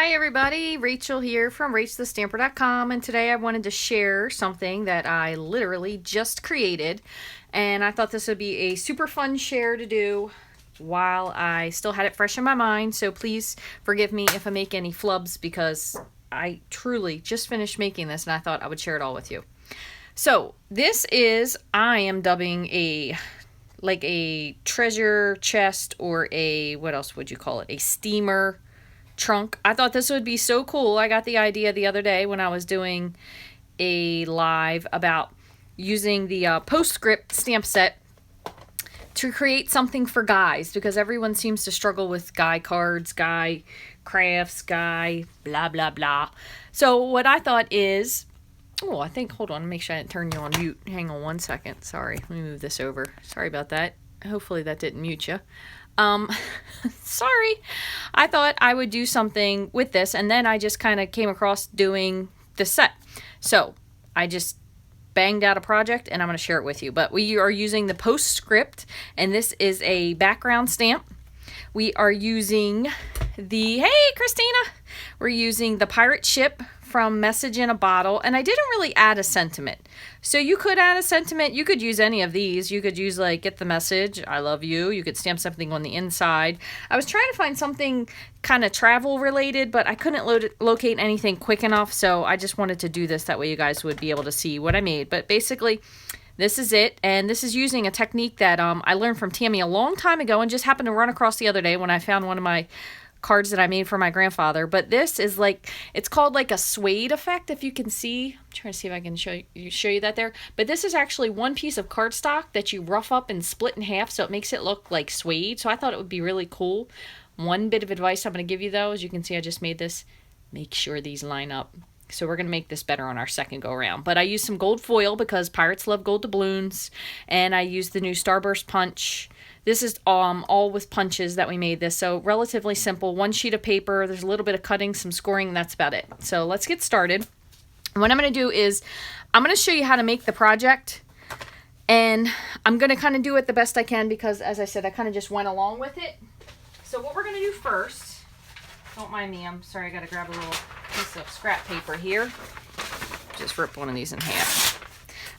Hi everybody, Rachel here from Rachthestamper.com, and today I wanted to share something that I literally just created, and I thought this would be a super fun share to do while I still had it fresh in my mind. So please forgive me if I make any flubs, because I truly just finished making this and I thought I would share it all with you. So this is, I am dubbing a treasure chest, or a, what else would you call it, a steamer trunk. I thought this would be so cool. I got the idea the other day when I was doing a live about using the postscript stamp set to create something for guys, because everyone seems to struggle with guy cards, guy crafts, guy blah blah blah. So what I thought is, oh, I think, hold on, make sure I didn't turn you on mute. Hang on one second. Sorry, let me move this over. Sorry about that. Hopefully that didn't mute you. Sorry. I thought I would do something with this, and then I just kind of came across doing this set. So I just banged out a project and I'm going to share it with you. But we are using the postscript, and this is a background stamp. We are using the, hey Christina, we're using the pirate ship from Message in a Bottle, and I didn't really add a sentiment. So you could add a sentiment. You could use any of these. You could use like, get the message, I love you. You could stamp something on the inside. I was trying to find something kind of travel related, but I couldn't locate anything quick enough, so I just wanted to do this. That way you guys would be able to see what I made. But basically, this is it, and this is using a technique that I learned from Tammy a long time ago and just happened to run across the other day when I found one of my cards that I made for my grandfather. But this is like, it's called like a suede effect, if you can see. I'm trying to see if I can show you that there. But this is actually one piece of cardstock that you rough up and split in half, so it makes it look like suede. So I thought it would be really cool. One bit of advice I'm going to give you though, as you can see, I just made this. Make sure these line up. So we're going to make this better on our second go around. But I used some gold foil because pirates love gold doubloons, and I used the new Starburst punch. This is all with punches that we made this, so relatively simple. One sheet of paper, there's a little bit of cutting, some scoring, and that's about it. So let's get started. What I'm going to do is, I'm going to show you how to make the project, and I'm going to kind of do it the best I can because, as I said, I kind of just went along with it. So what we're going to do first, don't mind me, I'm sorry, I got to grab a little piece of scrap paper here. Just rip one of these in half.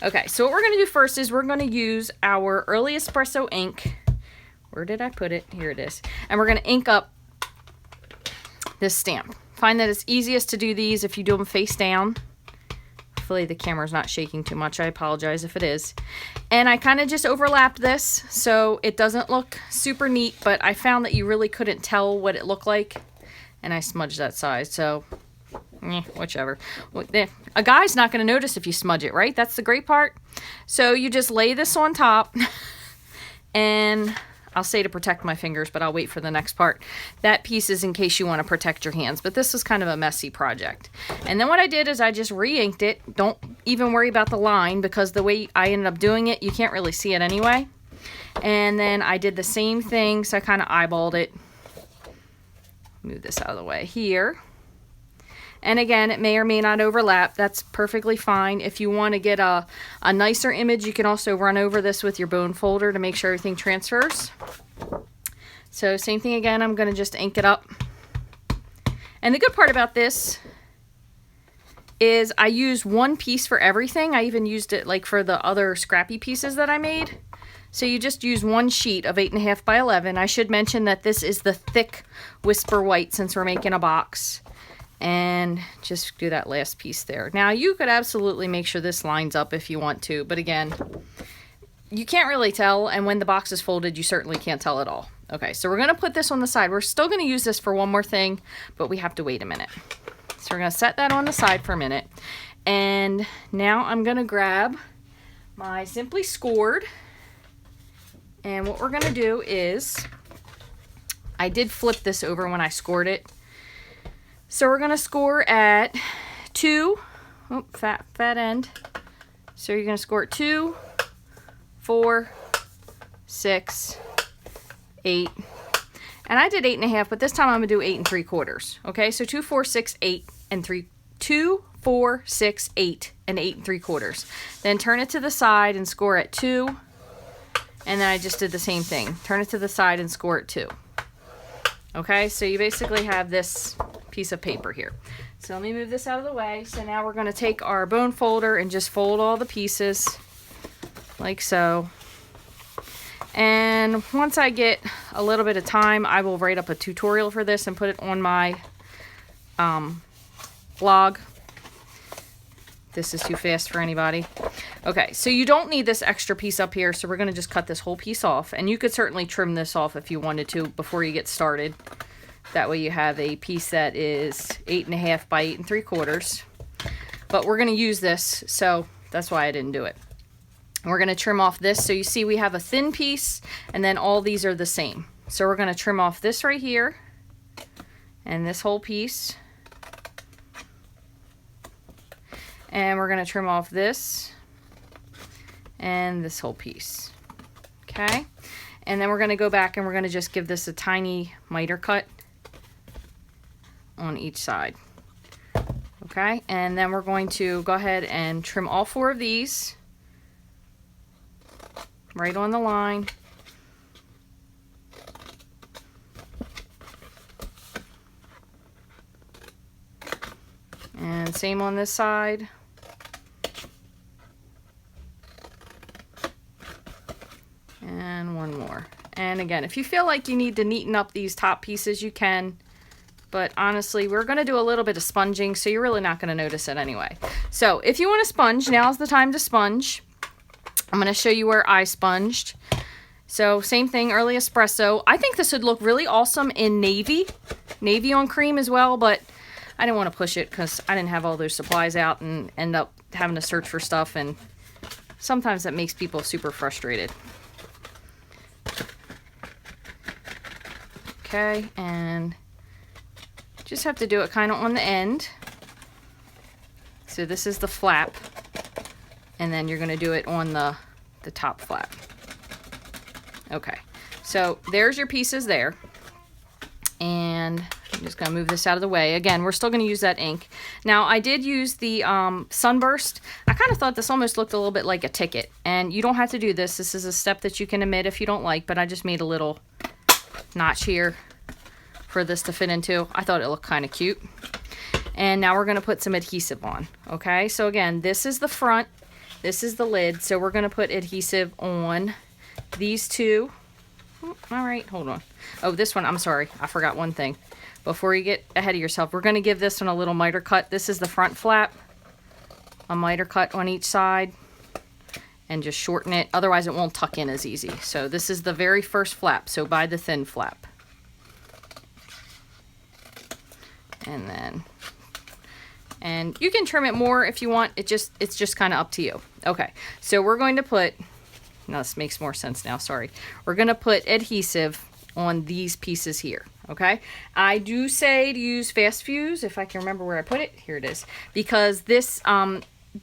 Okay, so what we're going to do first is we're going to use our Early Espresso ink. Where did I put it? Here it is. And we're going to ink up this stamp. Find that it's easiest to do these if you do them face down. Hopefully the camera's not shaking too much. I apologize if it is. And I kind of just overlapped this so it doesn't look super neat, but I found that you really couldn't tell what it looked like. And I smudged that side, so whichever. A guy's not going to notice if you smudge it, right? That's the great part. So you just lay this on top, and I'll say to protect my fingers, but I'll wait for the next part. That piece is in case you want to protect your hands, but this was kind of a messy project. And then what I did is I just re-inked it. Don't even worry about the line, because the way I ended up doing it, you can't really see it anyway. And then I did the same thing, so I kind of eyeballed it. Move this out of the way here. And again, it may or may not overlap. That's perfectly fine. If you want to get a nicer image, you can also run over this with your bone folder to make sure everything transfers. So same thing again, I'm going to just ink it up. And the good part about this is I use one piece for everything. I even used it like for the other scrappy pieces that I made. So you just use one sheet of 8.5 by 11. I should mention that this is the thick Whisper White since we're making a box. And just do that last piece there. Now you could absolutely make sure this lines up if you want to, but again, you can't really tell, and when the box is folded, you certainly can't tell at all. Okay, so we're going to put this on the side. We're still going to use this for one more thing, but we have to wait a minute. So we're going to set that on the side for a minute. And now I'm going to grab my Simply Scored. And what we're going to do is, I did flip this over when I scored it. So we're going to score at 2, oh, fat end. So you're going to score at 2, 4, 6, 8. And I did 8.5, but this time I'm going to do 8 3/4. Okay, so 2, 4, 6, 8, and 3. 2, 4, 6, 8, and 8 3/4. Then turn it to the side and score at 2. And then I just did the same thing. Turn it to the side and score at 2. Okay, so you basically have this piece of paper here. So let me move this out of the way. So now we're going to take our bone folder and just fold all the pieces like so. And once I get a little bit of time, I will write up a tutorial for this and put it on my blog. This is too fast for anybody. Okay, so you don't need this extra piece up here, so we're going to just cut this whole piece off. And you could certainly trim this off if you wanted to before you get started. That way you have a piece that is 8.5 by 8 3/4. But we're going to use this, so that's why I didn't do it. We're going to trim off this. So you see we have a thin piece, and then all these are the same. So we're going to trim off this right here, and this whole piece. And we're going to trim off this and this whole piece. Okay? And then we're going to go back and we're going to just give this a tiny miter cut on each side. Okay? And then we're going to go ahead and trim all 4 of these right on the line. And same on this side. And one more. And again, if you feel like you need to neaten up these top pieces, you can. But honestly, we're going to do a little bit of sponging, so you're really not going to notice it anyway. So if you want to sponge, now's the time to sponge. I'm going to show you where I sponged. So same thing, early espresso. I think this would look really awesome in navy. Navy on cream as well, but I didn't want to push it because I didn't have all those supplies out and end up having to search for stuff, and sometimes that makes people super frustrated. Okay, and just have to do it kind of on the end. So this is the flap, and then you're going to do it on the top flap. Okay, so there's your pieces there. And I'm just going to move this out of the way. Again, we're still going to use that ink. Now, I did use the Sunburst. I kind of thought this almost looked a little bit like a ticket. And you don't have to do this. This is a step that you can omit if you don't like. But I just made a little notch here for this to fit into. I thought it looked kind of cute. And now we're going to put some adhesive on. Okay, so again, this is the front. This is the lid. So we're going to put adhesive on these two. All right, hold on. Oh, this one, I'm sorry. I forgot one thing. Before you get ahead of yourself, we're going to give this one a little miter cut. This is the front flap. A miter cut on each side. And just shorten it. Otherwise, it won't tuck in as easy. So this is the very first flap. So by the thin flap. And then... And you can trim it more if you want. It's just kind of up to you. Okay, so we're going to put... Now this makes more sense now, sorry. We're going to put adhesive on these pieces here, okay? I do say to use fast fuse, if I can remember where I put it. Here it is. Because this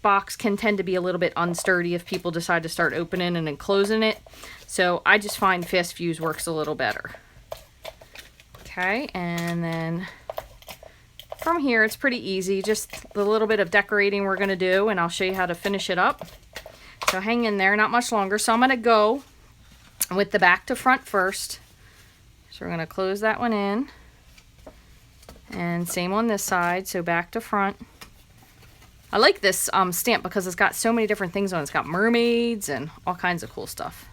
box can tend to be a little bit unsturdy if people decide to start opening and then closing it. So I just find fast fuse works a little better. Okay, and then from here it's pretty easy. Just the little bit of decorating we're going to do, and I'll show you how to finish it up. So hang in there, not much longer. So I'm going to go with the back to front first. So we're going to close that one in. And same on this side, so back to front. I like this stamp because it's got so many different things on it. It's got mermaids and all kinds of cool stuff.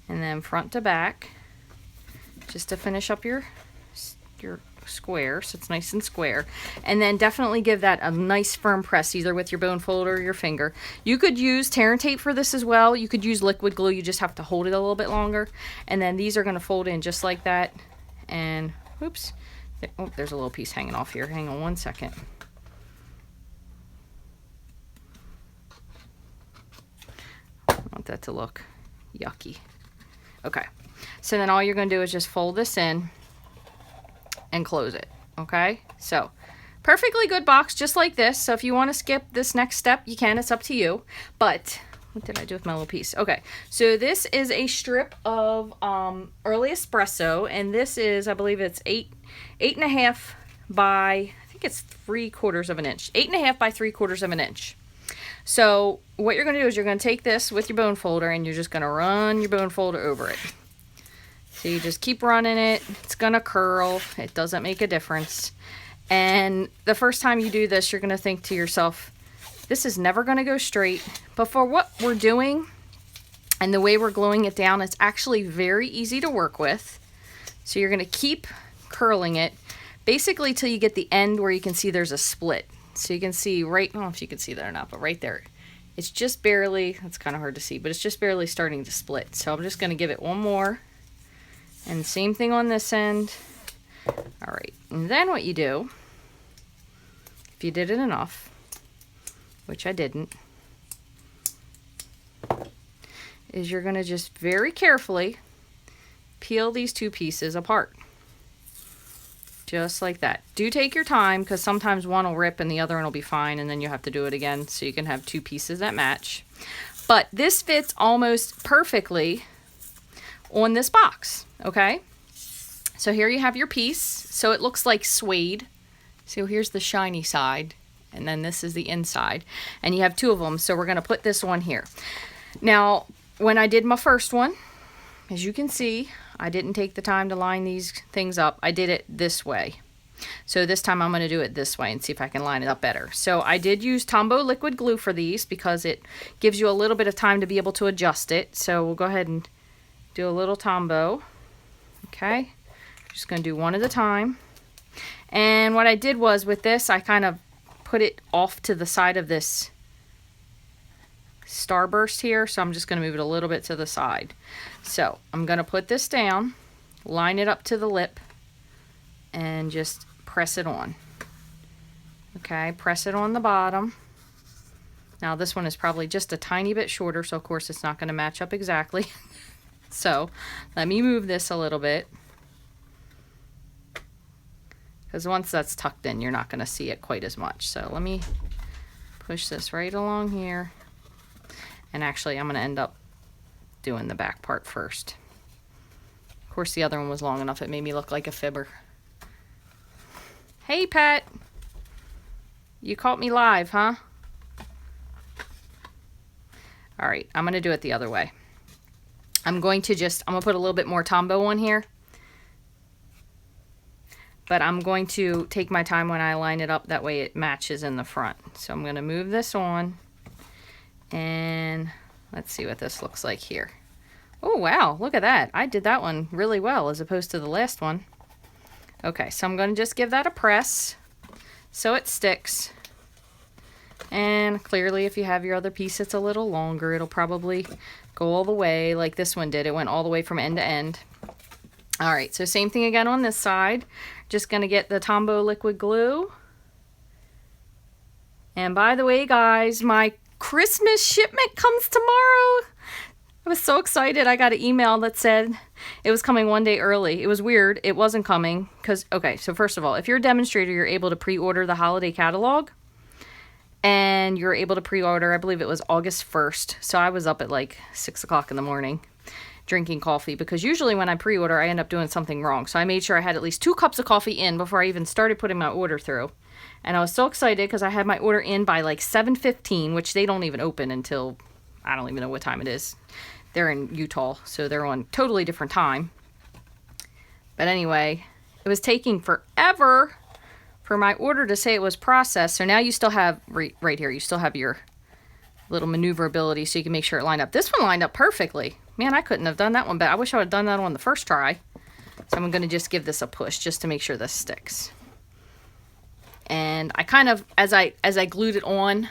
And then front to back, just to finish up your square, so it's nice and square. And then definitely give that a nice firm press, either with your bone folder or your finger. You could use tear and tape for this as well. You could use liquid glue. You just have to hold it a little bit longer. And then these are going to fold in just like that. And oops, oh, there's a little piece hanging off here. Hang on one second. I want that to look yucky. Okay, so then all you're going to do is just fold this in and close it. Okay, so perfectly good box, just like this. So if you want to skip this next step, you can. It's up to you. But what did I do with my little piece? Okay, so this is a strip of early espresso, and this is, I believe it's 8.5 by, I think it's 3/4 of an inch. 8.5 by 3/4 of an inch. So what you're going to do is you're going to take this with your bone folder, and you're just going to run your bone folder over it. So you just keep running it. It's going to curl. It doesn't make a difference. And the first time you do this, you're going to think to yourself, this is never going to go straight. But for what we're doing and the way we're gluing it down, it's actually very easy to work with. So you're going to keep curling it basically till you get the end where you can see there's a split. So you can see right, I don't know if you can see that or not, but right there. It's just barely, it's kind of hard to see, but it's just barely starting to split. So I'm just going to give it one more. And same thing on this end. All right, and then what you do, if you did it enough, which I didn't, is you're going to just very carefully peel these two pieces apart. Just like that. Do take your time, because sometimes one will rip and the other one will be fine, and then you'll have to do it again so you can have two pieces that match. But this fits almost perfectly on this box, okay? So here you have your piece. So it looks like suede. So here's the shiny side, and then this is the inside. And you have two of them, so we're going to put this one here. Now, when I did my first one, as you can see, I didn't take the time to line these things up. I did it this way. So this time I'm going to do it this way and see if I can line it up better. So I did use Tombow liquid glue for these because it gives you a little bit of time to be able to adjust it. So we'll go ahead and do a little Tombow. Okay. Just going to do one at a time. And what I did was with this, I kind of put it off to the side of this starburst here, so I'm just going to move it a little bit to the side. So I'm going to put this down, line it up to the lip, and just press it on. Okay, press it on the bottom. Now this one is probably just a tiny bit shorter, so of course it's not going to match up exactly. So let me move this a little bit, because once that's tucked in, you're not going to see it quite as much. So let me push this right along here. And actually, I'm going to end up doing the back part first. Of course, the other one was long enough, it made me look like a fibber. Hey, Pet. You caught me live, huh? All right, I'm going to do it the other way. I'm going to put a little bit more Tombow on here. But I'm going to take my time when I line it up. That way it matches in the front. So I'm going to move this on. And let's see what this looks like here. Oh, wow. Look at that. I did that one really well as opposed to the last one. Okay, so I'm going to just give that a press so it sticks. And clearly, if you have your other piece that's a little longer, it'll probably go all the way like this one did. It went all the way from end to end. All right, so same thing again on this side. Just going to get the Tombow liquid glue. And by the way, guys, my Christmas shipment comes tomorrow. I was so excited. I got an email that said it was coming one day early. It was weird. It wasn't coming because, okay, so first of all, if you're a demonstrator, you're able to pre-order the holiday catalog. And you're able to pre-order, I believe it was August 1st. So I was up at like 6 o'clock in the morning drinking coffee, because usually when I pre-order, I end up doing something wrong. So I made sure I had at least 2 cups of coffee in before I even started putting my order through. And I was so excited because I had my order in by like 7:15, which they don't even open until, I don't even know what time it is. They're in Utah, so they're on totally different time. But anyway, it was taking forever for my order to say it was processed. So now you still have, right here, you still have your little maneuverability so you can make sure it lined up. This one lined up perfectly. Man, I couldn't have done that one, but I wish I would have done that on the first try. So I'm going to just give this a push just to make sure this sticks. And I kind of, as I glued it on,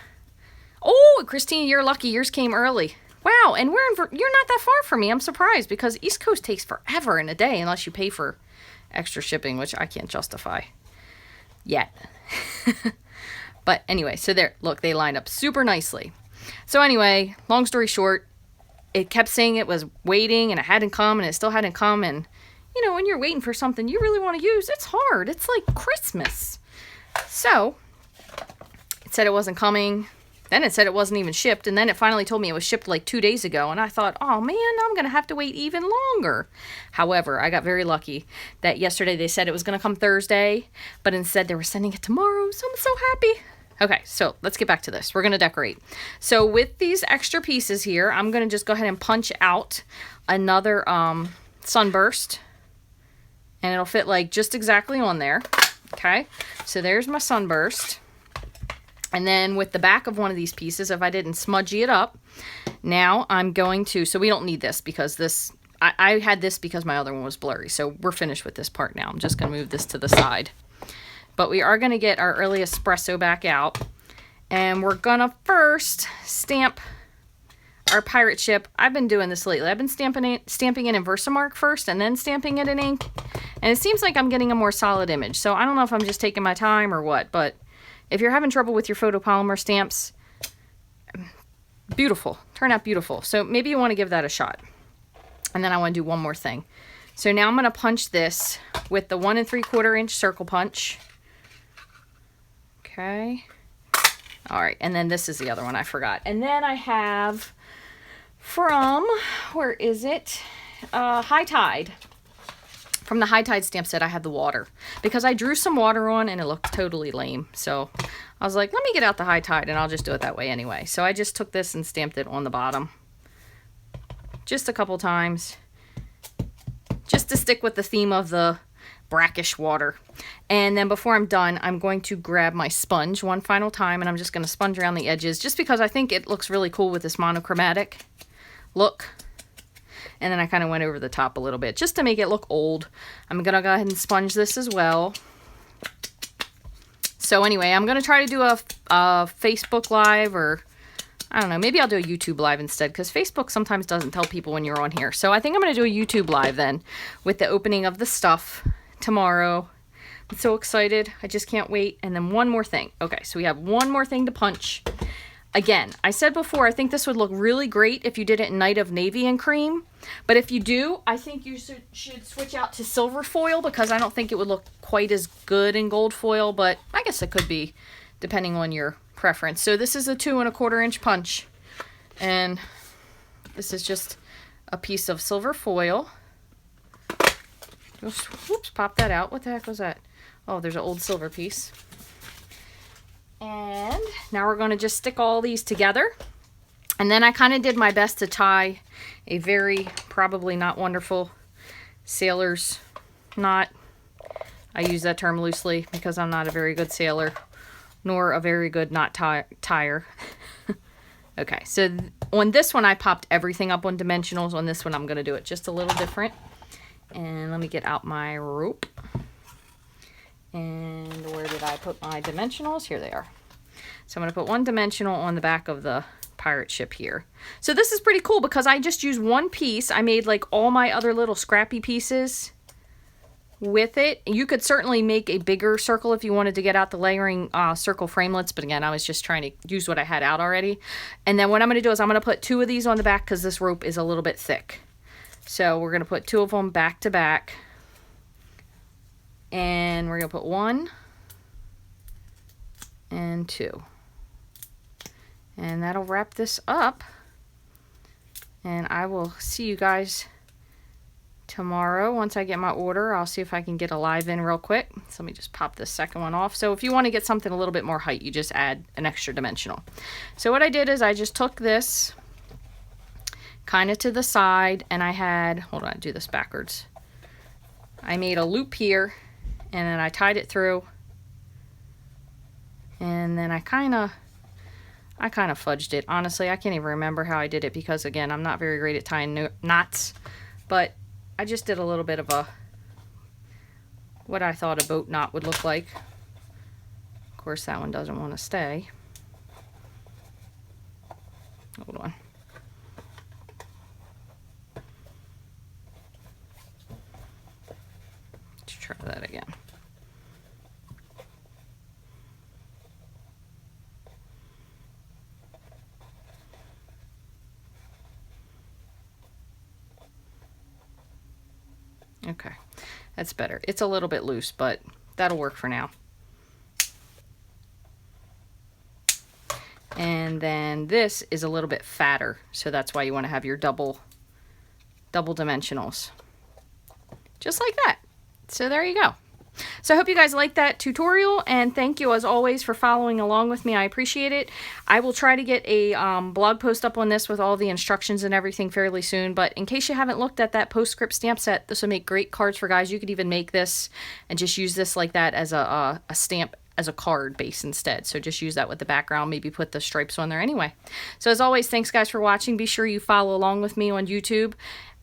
oh, Christine, you're lucky. Yours came early. Wow, and you're not that far from me. I'm surprised because East Coast takes forever in a day unless you pay for extra shipping, which I can't justify yet. But anyway, so there, look, they lined up super nicely. So anyway, long story short, it kept saying it was waiting and it hadn't come and it still hadn't come. And, you know, when you're waiting for something you really want to use, it's hard. It's like Christmas. So it said it wasn't coming. Then it said it wasn't even shipped. And then it finally told me it was shipped like 2 days ago. And I thought, oh man, I'm going to have to wait even longer. However, I got very lucky that yesterday they said it was going to come Thursday, but instead they were sending it tomorrow. So I'm so happy. Okay, so let's get back to this. We're going to decorate. So with these extra pieces here, I'm going to just go ahead and punch out another sunburst, and it'll fit like just exactly on there. Okay, so there's my sunburst. And then with the back of one of these pieces, if I didn't smudgy it up, now I'm going to, so we don't need this because this, I had this because my other one was blurry. So we're finished with this part now. I'm just going to move this to the side. But we are going to get our early espresso back out. And we're going to first stamp our pirate ship. I've been doing this lately. I've been stamping it in Versamark first and then stamping it in ink. And it seems like I'm getting a more solid image. So I don't know if I'm just taking my time or what, but if you're having trouble with your photopolymer stamps, beautiful. Turn out beautiful. So maybe you want to give that a shot. And then I want to do one more thing. So now I'm going to punch this with the 1 3/4 inch circle punch. Okay. All right. And then this is the other one I forgot. And then I have from, where is it? High Tide. From the High Tide stamp set, I had the water. Because I drew some water on and it looked totally lame. So I was like, let me get out the High Tide and I'll just do it that way anyway. So I just took this and stamped it on the bottom. Just a couple times. Just to stick with the theme of the brackish water. And then before I'm done, I'm going to grab my sponge one final time and I'm just going to sponge around the edges just because I think it looks really cool with this monochromatic look. And then I kind of went over the top a little bit just to make it look old. I'm going to go ahead and sponge this as well. So anyway, I'm going to try to do a Facebook Live, or I don't know, maybe I'll do a YouTube Live instead because Facebook sometimes doesn't tell people when you're on here. So I think I'm going to do a YouTube Live then with the opening of the stuff tomorrow. I'm so excited. I just can't wait. And then one more thing. Okay, so we have one more thing to punch. Again, I said before, I think this would look really great if you did it in Night of Navy and Cream. But if you do, I think you should switch out to silver foil because I don't think it would look quite as good in gold foil. But I guess it could be, depending on your preference. So this is a 2 1/4 inch punch. And this is just a piece of silver foil. Oops, pop that out. What the heck was that? Oh, there's an old silver piece. And now we're going to just stick all these together. And then I kind of did my best to tie a very probably not wonderful sailor's knot. I use that term loosely because I'm not a very good sailor, nor a very good knot tire. Okay, so on this one I popped everything up on dimensionals. On this one I'm going to do it just a little different. And let me get out my rope. And where did I put my dimensionals? Here they are. So I'm going to put one dimensional on the back of the pirate ship here. So this is pretty cool because I just used one piece. I made like all my other little scrappy pieces with it. You could certainly make a bigger circle if you wanted to get out the layering circle framelits. But again, I was just trying to use what I had out already. And then what I'm going to do is I'm going to put 2 of these on the back because this rope is a little bit thick. So we're going to put 2 of them back to back. And we're going to put 1 and 2. And that'll wrap this up. And I will see you guys tomorrow. Once I get my order, I'll see if I can get a live in real quick. So let me just pop this second one off. So if you want to get something a little bit more height, you just add an extra dimensional. So what I did is I just took this kind of to the side and I had, hold on, do this backwards. I made a loop here. And then I tied it through. And then I kind of fudged it. Honestly, I can't even remember how I did it because, again, I'm not very great at tying knots. But I just did a little bit of what I thought a boat knot would look like. Of course, that one doesn't want to stay. Hold on. Let's try that again. Okay, that's better. It's a little bit loose, but that'll work for now. And then this is a little bit fatter, so that's why you want to have your double dimensionals. Just like that. So there you go. So I hope you guys liked that tutorial, and thank you as always for following along with me. I appreciate it. I will try to get a blog post up on this with all the instructions and everything fairly soon, but in case you haven't looked at that postscript stamp set, this will make great cards for guys. You could even make this and just use this like that as a stamp, as a card base instead. So just use that with the background, maybe put the stripes on there anyway. So as always, thanks guys for watching. Be sure you follow along with me on YouTube.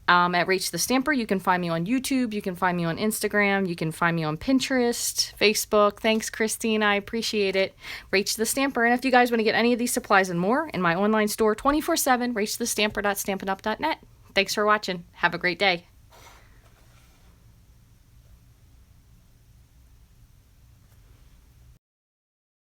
At Rachthestamper. You can find me on YouTube. You can find me on Instagram. You can find me on Pinterest, Facebook. Thanks, Christine. I appreciate it. Rachthestamper. And if you guys want to get any of these supplies and more in my online store 24/7, rachthestamper.stampin'up.net. Thanks for watching. Have a great day.